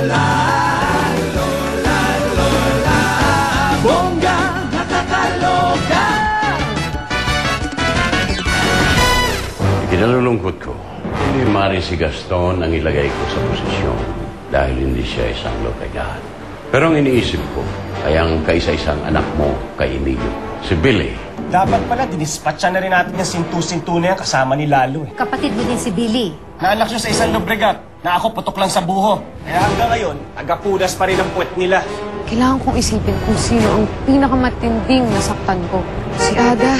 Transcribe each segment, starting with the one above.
Lola, Lola, Lola, bongga, nakakaloka. Ikinalulungkot ko, hindi maaaring si Gaston ang ilagay ko sa posisyon dahil hindi siya isang lopegahan. Pero ang iniisip ko ay ang kaisa-isang anak mo kay Emilio, si Billy. Dapat pala, dinispatcha na rin natin yung sintu-sintu na yan kasama ni Lalo eh. Kapatid mo din si Billy. Naanak siya sa isang lubregat na ako putok lang sa buho. Kaya hanggang ngayon, agapunas pa rin ang puwet nila. Kailangan kong isipin kung sino ang pinakamatinding nasaktan ko. Si Ada.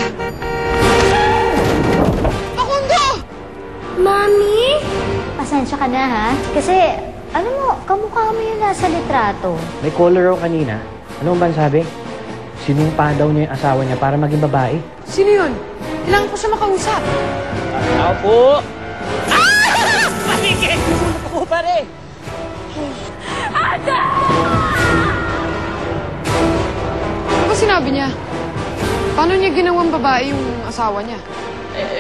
Mami? Pasensya ka na, ha? Kasi, alam mo, kamukha mo yun nasa litrato. May caller raw kanina. Ano ba sabi? Sinumpa daw niya yung asawa niya para maging babae. Sino yun? Kailangan ko siya makausap. Ako po! Ah! Paligid! Ako pare! Ada! Ano ba sinabi niya? Paano niya ginawang babae yung asawa niya?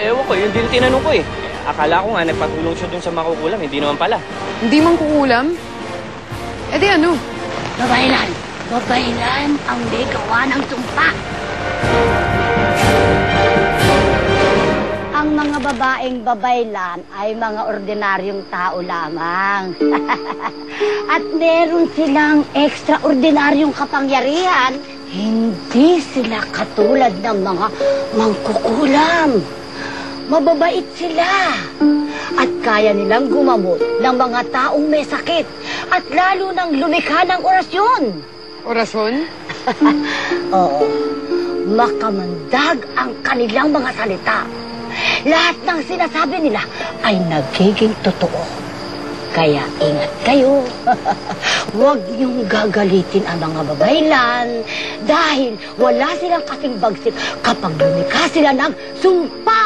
Ewan ko, yun din tinanong ko eh. Akala ko nga nagpatulong siya dun sa makukulam, hindi naman pala. Hindi man kukulam? Eh di ano? Babaylan! Babaylan ang may gawa ng tumpak! Ang mga babaeng babaylan ay mga ordinaryong tao lamang. At meron silang ekstraordinaryong kapangyarihan. Hindi sila katulad ng mga mangkukulam. Mababait sila. At kaya nilang gumamot ng mga taong may sakit. At lalo nang lumikha ng orasyon. Orasyon? Oo. Makamandag ang kanilang mga salita. Lahat ng sinasabi nila ay nagiging totoo. Kaya ingat kayo. Huwag niyong gagalitin ang mga babaylan dahil wala silang kasing bagsik kapag lumikha sila ng sumpa.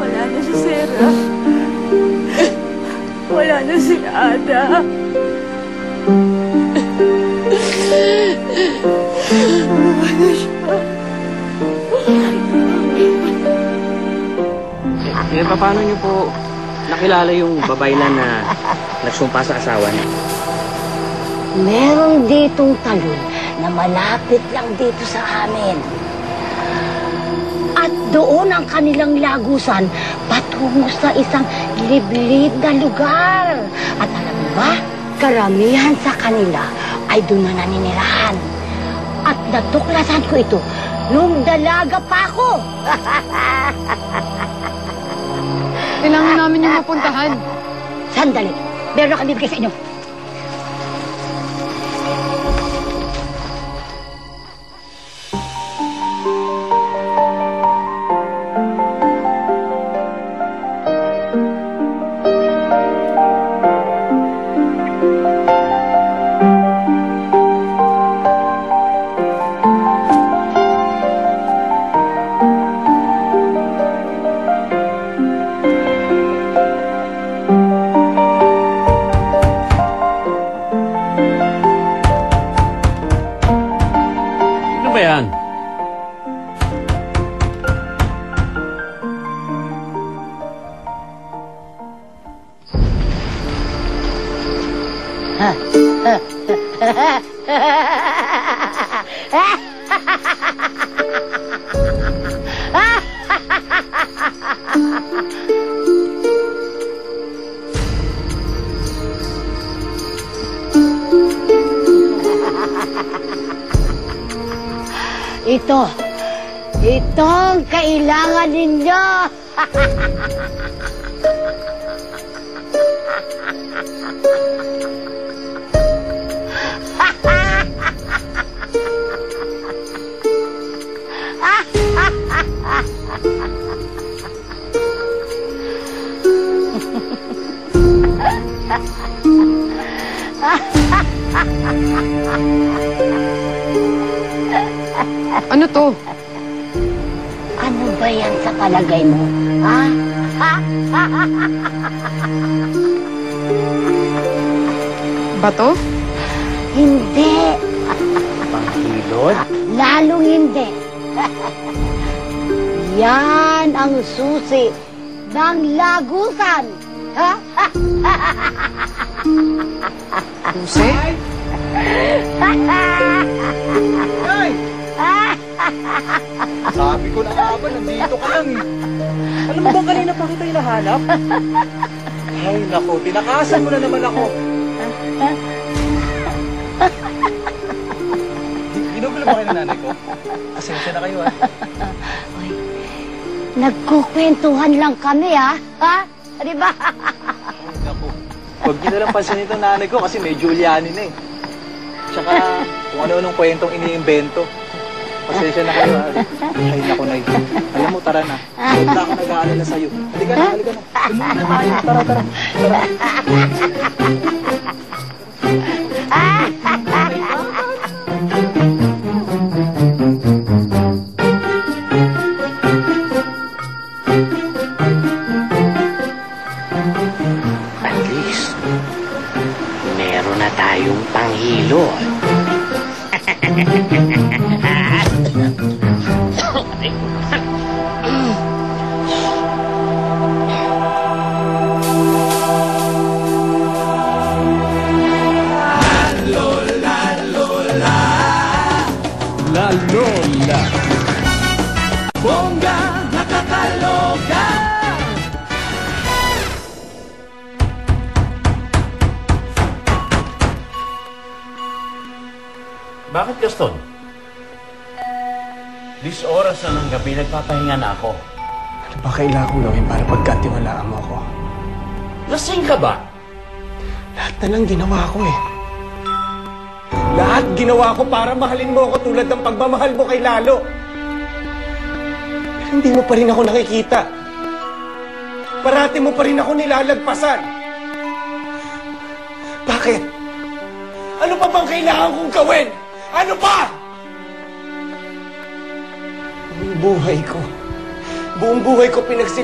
Wala na si Sarah. Wala na si Ada. Wala na siya. Eh, paano niyo po nakilala yung babaylan na nagsumpa sa asawa niya? Meron ditong talon na malapit lang dito sa amin. At doon ang kanilang lagusan patungo sa isang liblib na lugar. At alam mo ba, karamihan sa kanila ay doon na naninirahan. At natuklasan ko ito nung dalaga pa ako. Kailangan namin yung mapuntahan. Sandali, meron kami bigay sa inyo. Itong kailangan ninyo. Ano to? Ano ba yan sa palagay mo? Ha? Bato? Hindi. Panghilod? Lalong hindi. Yan ang susi ng lagusan. Ha? Susi? Sabi ko na nga ba, nandito ka lang eh. Alam mo ba kanina pa kita hinahanap? Ay, naku, tinakasan mo na naman ako. Ginugulo ba kayo ng nanay ko? Pasensya na kayo ah. Nagkukwentuhan lang kami, ha? Ha? Di ba? Ay, naku. Huwag niyo na lang pansinin itong nanay ko kasi may Julianin eh. Tsaka kung ano-anong kwentong iniimbento. Pasensya na kayo, ha? Ay, naku, Nay. Alam mo, tara na. Huwag na ako nag-aalala sa'yo. Halika na, halika na. Tumulong na tayo. Tara, tara. Tara. At least, meron na tayong panghilod. La Lola. Bongga nakakaloka. Bakit, Gaston? This oras na ng gabi, nagpapahinga na ako. Ano ba kailangan kong gawin para pagkatiwalaan mo ako? Lasing ka ba? Lahat na lang ginawa ko eh. Lahat ginawa ko para mahalin mo ako tulad ng pagmamahal mo kay Lalo. Pero hindi mo pa rin ako nakikita. Parati mo pa rin ako nilalagpasan. Bakit? Ano pa bang kailangan kong gawin? Ano pa? Buong buhay ko pinagsil